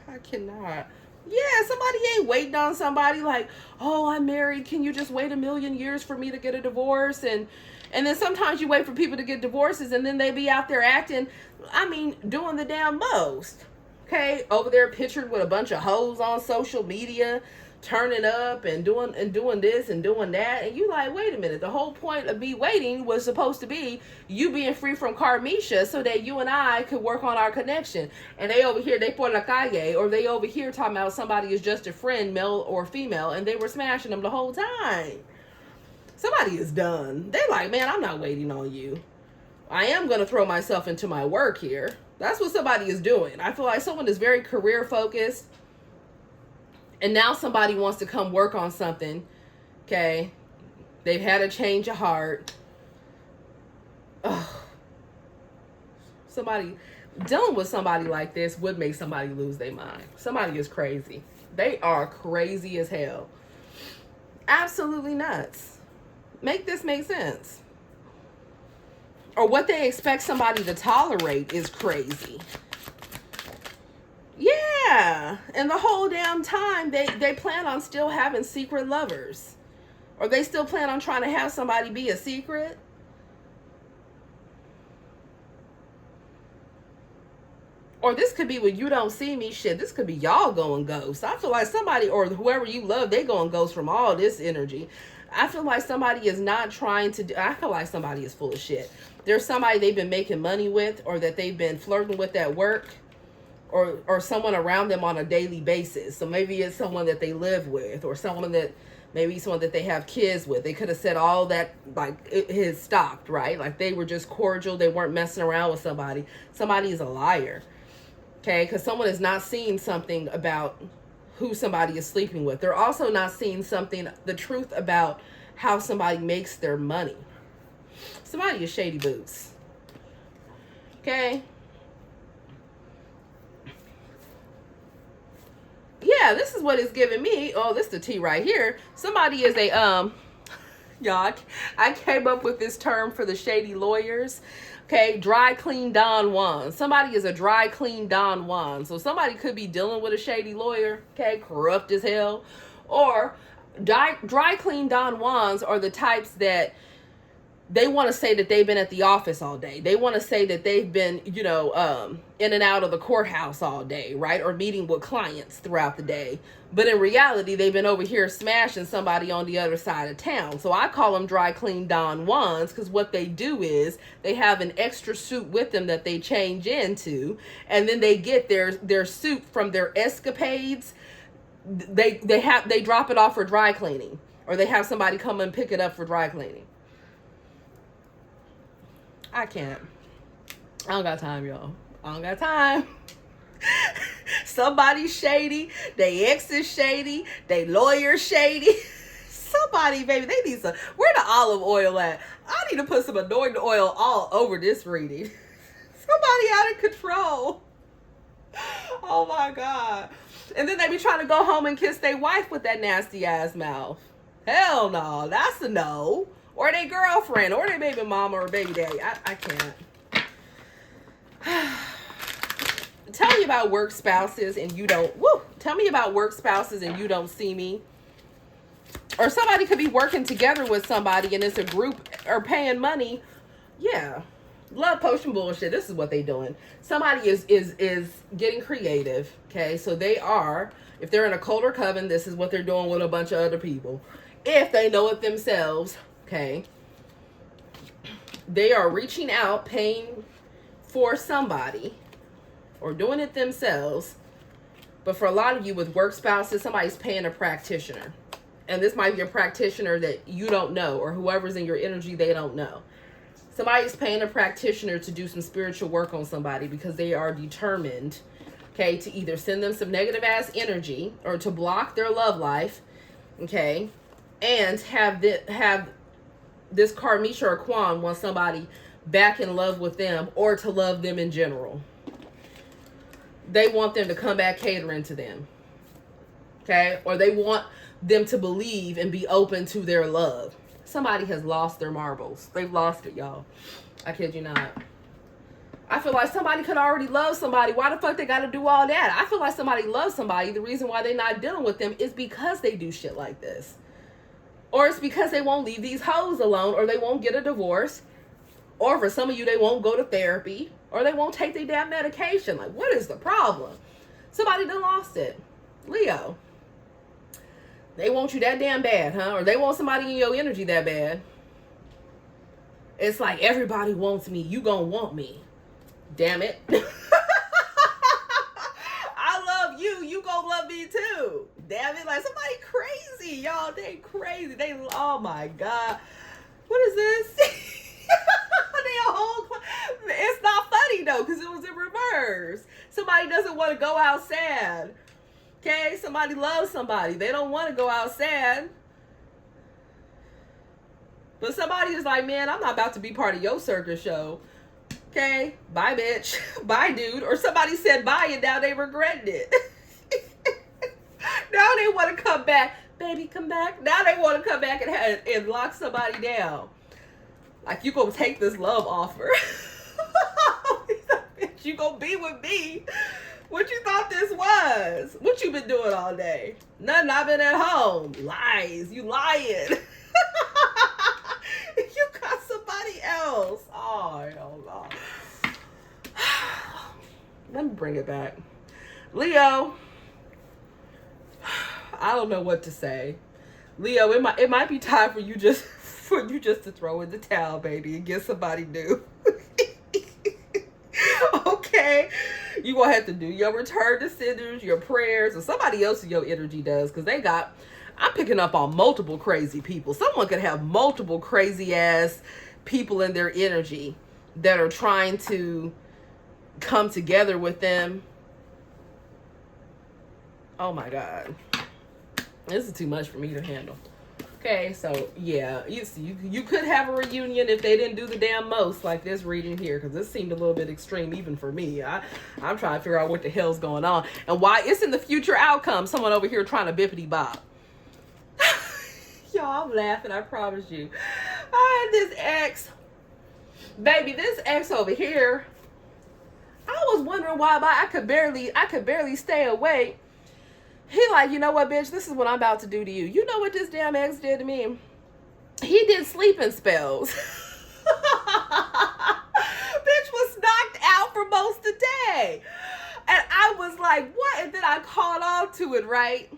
I cannot. Yeah, somebody ain't waiting on somebody like, oh, I'm married. Can you just wait 1,000,000 years for me to get a divorce? And then sometimes you wait for people to get divorces and then they be out there acting, doing the damn most. Okay, over there pictured with a bunch of hoes on social media, turning up and doing this and doing that, and you like, wait a minute, the whole point of me waiting was supposed to be you being free from Karmisha so that you and I could work on our connection. And they over here, they por la calle, or they over here talking about somebody is just a friend, male or female, and they were smashing them the whole time. Somebody is done. They like, man, I'm not waiting on you. I am going to throw myself into my work here. That's what somebody is doing. I feel like someone is very career focused, and now somebody wants to come work on something. Okay. They've had a change of heart. Ugh. Somebody dealing with somebody like this would make somebody lose their mind. Somebody is crazy. They are crazy as hell. Absolutely nuts. Make this make sense. Or what they expect somebody to tolerate is crazy. Yeah, and the whole damn time they plan on still having secret lovers. Or they still plan on trying to have somebody be a secret. Or this could be when you don't see me shit. This could be y'all going ghost. I feel like somebody, or whoever you love, they going ghost from all this energy. I feel like somebody is not trying to do, I feel like somebody is full of shit. There's somebody they've been making money with, or that they've been flirting with at work. Or someone around them on a daily basis. So maybe it's someone that they live with, or someone that they have kids with. They could have said all that, like it has stopped, right? Like they were just cordial. They weren't messing around with somebody. Somebody is a liar. Okay, because someone is not seeing something about who somebody is sleeping with. They're also not seeing something, the truth about how somebody makes their money. Somebody is shady boots. Okay. Yeah, this is what it's giving me. Oh, this is the tea right here. Somebody is a y'all, I came up with this term for the shady lawyers. Okay, dry clean Don Juan. Somebody is a dry clean Don Juan. So somebody could be dealing with a shady lawyer, okay, corrupt as hell. Or dry clean Don Juans are the types that they want to say that they've been at the office all day. They want to say that they've been, you know, in and out of the courthouse all day, right? Or meeting with clients throughout the day. But in reality, they've been over here smashing somebody on the other side of town. So I call them dry clean Don Juans, because what they do is they have an extra suit with them that they change into, and then they get their suit from their escapades. They drop it off for dry cleaning, or they have somebody come and pick it up for dry cleaning. I can't. I don't got time, y'all. I don't got time. Somebody's shady. They ex is shady. They lawyer shady. Somebody, baby, they need some. Where the olive oil at? I need to put some anointing oil all over this reading. Somebody out of control. Oh my God. And then they be trying to go home and kiss their wife with that nasty ass mouth. Hell no. That's a no. Or their girlfriend, or their baby mama, or baby daddy. I can't. Tell me about work spouses and you don't. Woo! Tell me about work spouses and you don't see me. Or somebody could be working together with somebody and it's a group or paying money. Yeah. Love potion bullshit. This is what they doing. Somebody is getting creative. Okay. So they are, if they're in a colder coven, this is what they're doing with a bunch of other people. If they know it themselves. Okay, they are reaching out, paying for somebody, or doing it themselves. But for a lot of you with work spouses, somebody's paying a practitioner. And this might be a practitioner that you don't know, or whoever's in your energy, they don't know. Somebody's paying a practitioner to do some spiritual work on somebody because they are determined, okay, to either send them some negative ass energy or to block their love life, okay, and have this Karmic or Quan want somebody back in love with them or to love them in general. They want them to come back catering to them. Okay? Or they want them to believe and be open to their love. Somebody has lost their marbles. They've lost it, y'all. I kid you not. I feel like somebody could already love somebody. Why the fuck they got to do all that? I feel like somebody loves somebody. The reason why they're not dealing with them is because they do shit like this. Or it's because they won't leave these hoes alone, or they won't get a divorce. Or for some of you, they won't go to therapy, or they won't take their damn medication. Like, what is the problem? Somebody done lost it. Leo. They want you that damn bad, huh? Or they want somebody in your energy that bad. It's like, everybody wants me. You gonna want me. Damn it. I love you. You gonna love me too. Damn it. Like, somebody crazy, y'all. They crazy. They, oh my God. What is this? It's not funny though, because it was in reverse. Somebody doesn't want to go out sad. Okay? Somebody loves somebody. They don't want to go out sad. But somebody is like, man, I'm not about to be part of your circus show. Okay? Bye, bitch. Bye, dude. Or somebody said bye and now they regret it. Now they want to come back. Baby, come back. Now they want to come back and lock somebody down. Like, you gonna take this love offer. Bitch, you gonna be with me. What you thought this was? What you been doing all day? Nothing, I've been at home. Lies. You lying. You got somebody else. Oh, hell no. Let me bring it back. Leo. I don't know what to say. Leo, it might be time for you just to throw in the towel, baby, and get somebody new. Okay? You gonna have to do your return to senders, your prayers, or somebody else in your energy does, because I'm picking up on multiple crazy people. Someone could have multiple crazy ass people in their energy that are trying to come together with them, Oh my God. This is too much for me to handle. Okay, so yeah, you could have a reunion if they didn't do the damn most like this reading here, because this seemed a little bit extreme even for me. I'm trying to figure out what the hell's going on and why it's in the future outcome. Someone over here trying to bippity bop. Y'all, I'm laughing, I promise you. This ex, baby, this ex over here, I was wondering why I could barely stay awake. He like, you know what, bitch, this is what I'm about to do to you. You know what this damn ex did to me? He did sleeping spells. Bitch was knocked out for most of the day. And I was like, what? And then I caught on to it, right?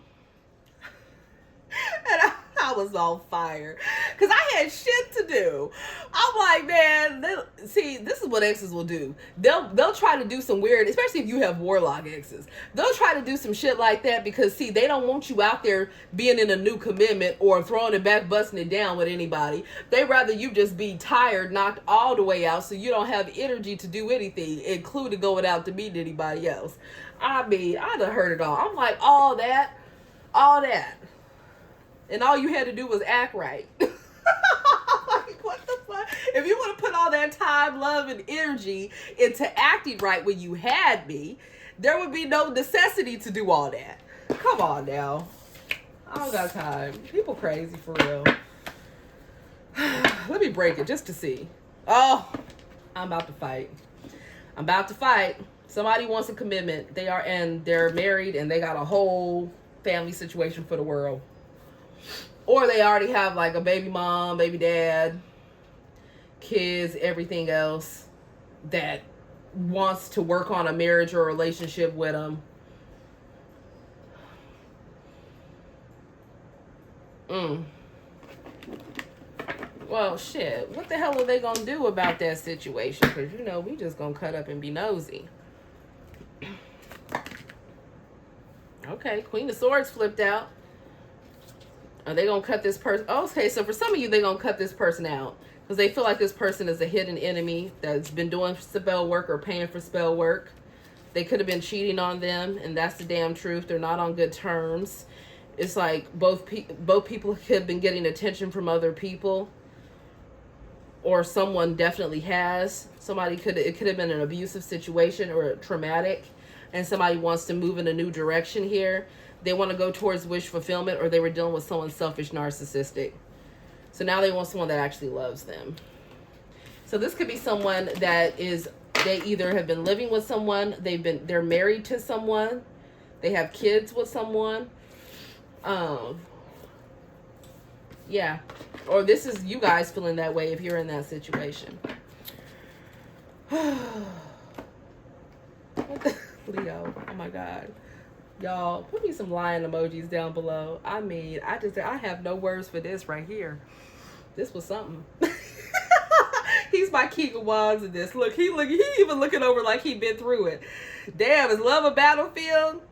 And I was on fire because I had shit to do. I'm like, man, see, this is what exes will do. They'll try to do some weird, especially if you have warlock exes. They'll try to do some shit like that because, see, they don't want you out there being in a new commitment or throwing it back, busting it down with anybody. They rather you just be tired, knocked all the way out, so you don't have energy to do anything, including going out to meet anybody else. I mean, I done heard it all. I'm like, all that. And all you had to do was act right. Like, what the fuck? If you want to put all that time, love, and energy into acting right when you had me, there would be no necessity to do all that. Come on now. I don't got time. People crazy for real. Let me break it just to see. Oh, I'm about to fight. Somebody wants a commitment. They're married and they got a whole family situation for the world. Or they already have like a baby mom, baby dad, kids, everything else that wants to work on a marriage or a relationship with them. Well, shit. What the hell are they going to do about that situation? Because, you know, we just going to cut up and be nosy. Okay, Queen of Swords flipped out. Are they going to cut this person? Oh, okay, so for some of you, they're going to cut this person out. Because they feel like this person is a hidden enemy that's been doing spell work or paying for spell work. They could have been cheating on them, and that's the damn truth. They're not on good terms. It's like both people have been getting attention from other people. Or someone definitely has. It could have been an abusive situation or traumatic. And somebody wants to move in a new direction here. They want to go towards wish fulfillment, or they were dealing with someone selfish, narcissistic. So now they want someone that actually loves them. So this could be someone that they either have been living with someone, they're married to someone, they have kids with someone. Yeah. Or this is you guys feeling that way if you're in that situation. Leo, oh my God. Y'all, put me some lion emojis down below. I mean, I have no words for this right here. This was something. He's my King of Wands in this. Look, he even looking over like he'd been through it. Damn, is love a battlefield?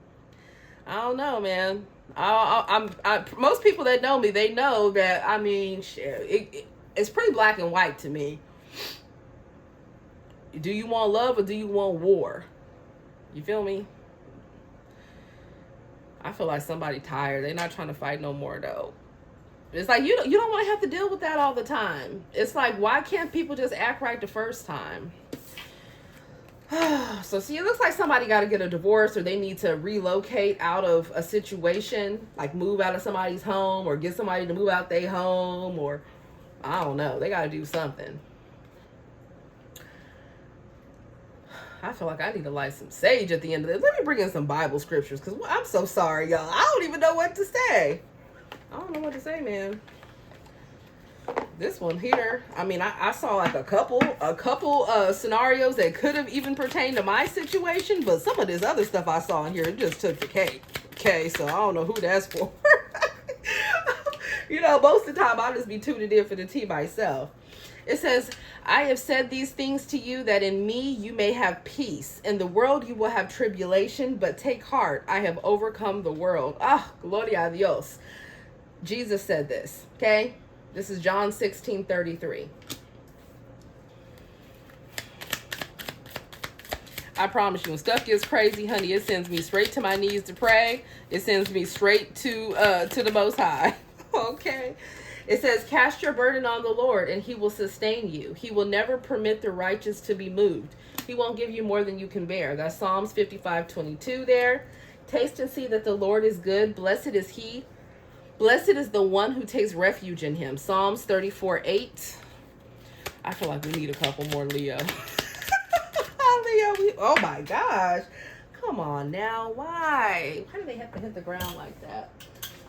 I don't know, man. Most people that know me, they know that, I mean, it's pretty black and white to me. Do you want love or do you want war? You feel me? I feel like somebody tired. They're not trying to fight no more, though. It's like, you don't want to have to deal with that all the time. It's like, why can't people just act right the first time? So, see, it looks like somebody got to get a divorce, or they need to relocate out of a situation, like move out of somebody's home, or get somebody to move out their home, or I don't know. They got to do something. I feel like I need to light some sage at the end of this. Let me bring in some Bible scriptures, because I'm so sorry, y'all. I don't even know what to say. I don't know what to say, man. This one here, I mean, I saw like a couple scenarios that could have even pertained to my situation, but some of this other stuff I saw in here, it just took the cake. Okay, so I don't know who that's for. You know, most of the time I'll just be tuning in for the tea myself. It says, I have said these things to you that in me you may have peace. In the world you will have tribulation, but take heart. I have overcome the world. Ah, gloria a Dios. Jesus said this, okay? This is John 16:33. I promise you, when stuff gets crazy, honey, it sends me straight to my knees to pray. It sends me straight to the Most High. Okay. It says, cast your burden on the Lord, and he will sustain you. He will never permit the righteous to be moved. He won't give you more than you can bear. That's Psalms 55:22 there. Taste and see that the Lord is good. Blessed is he. Blessed is the one who takes refuge in him. Psalms 34:8. I feel like we need a couple more Leo. Leo, oh my gosh. Come on now. Why? Why do they have to hit the ground like that?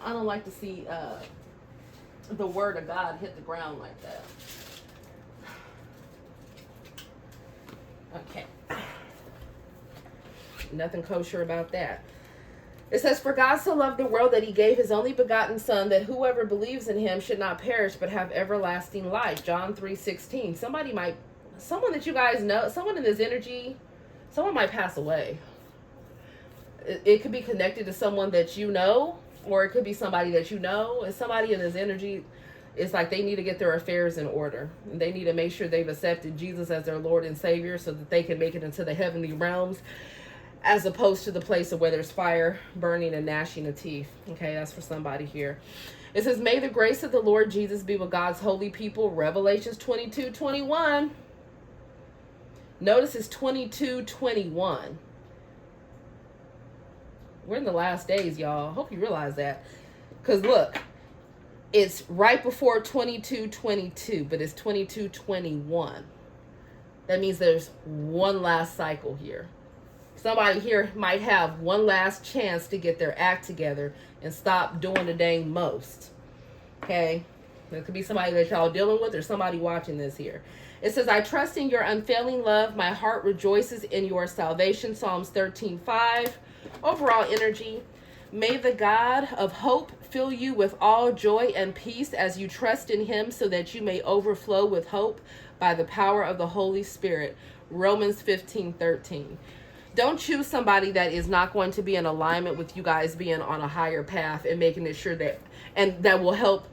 I don't like to see the word of God hit the ground like that. Okay. Nothing kosher about that. It says, for God so loved the world that he gave his only begotten son, that whoever believes in him should not perish but have everlasting life. John 3:16. Someone that you guys know, someone in this energy, someone might pass away. It could be connected to someone that you know, or it could be somebody that you know. And somebody in this energy, it's like they need to get their affairs in order. They need to make sure they've accepted Jesus as their Lord and Savior so that they can make it into the heavenly realms, as opposed to the place of where there's fire, burning, and gnashing of teeth. Okay, that's for somebody here. It says, may the grace of the Lord Jesus be with God's holy people. Revelations 22:21. Notice it's 22:21. We're in the last days, y'all. I hope you realize that. Because look, it's right before 22:22, but it's 22:21. That means there's one last cycle here. Somebody here might have one last chance to get their act together and stop doing the dang most. Okay? It could be somebody that y'all dealing with or somebody watching this here. It says, I trust in your unfailing love. My heart rejoices in your salvation. Psalms 13:5. Overall energy. May the God of hope fill you with all joy and peace as you trust in him, so that you may overflow with hope by the power of the Holy Spirit. Romans 15:13. Don't choose somebody that is not going to be in alignment with you guys being on a higher path and making it sure that, and that will help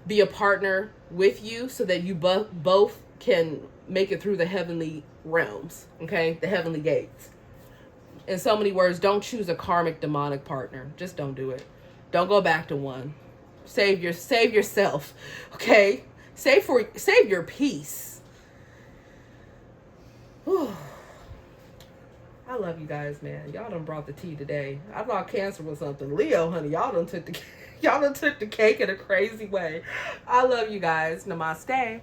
be a partner with you so that you both can make it through the heavenly realms, okay? The heavenly gates. In so many words, don't choose a karmic demonic partner. Just don't do it. Don't go back to one. Save yourself, okay? Save your peace. Whew. I love you guys, man. Y'all done brought the tea today. I thought Cancer was something. Leo, honey, y'all done took the cake in a crazy way. I love you guys. Namaste.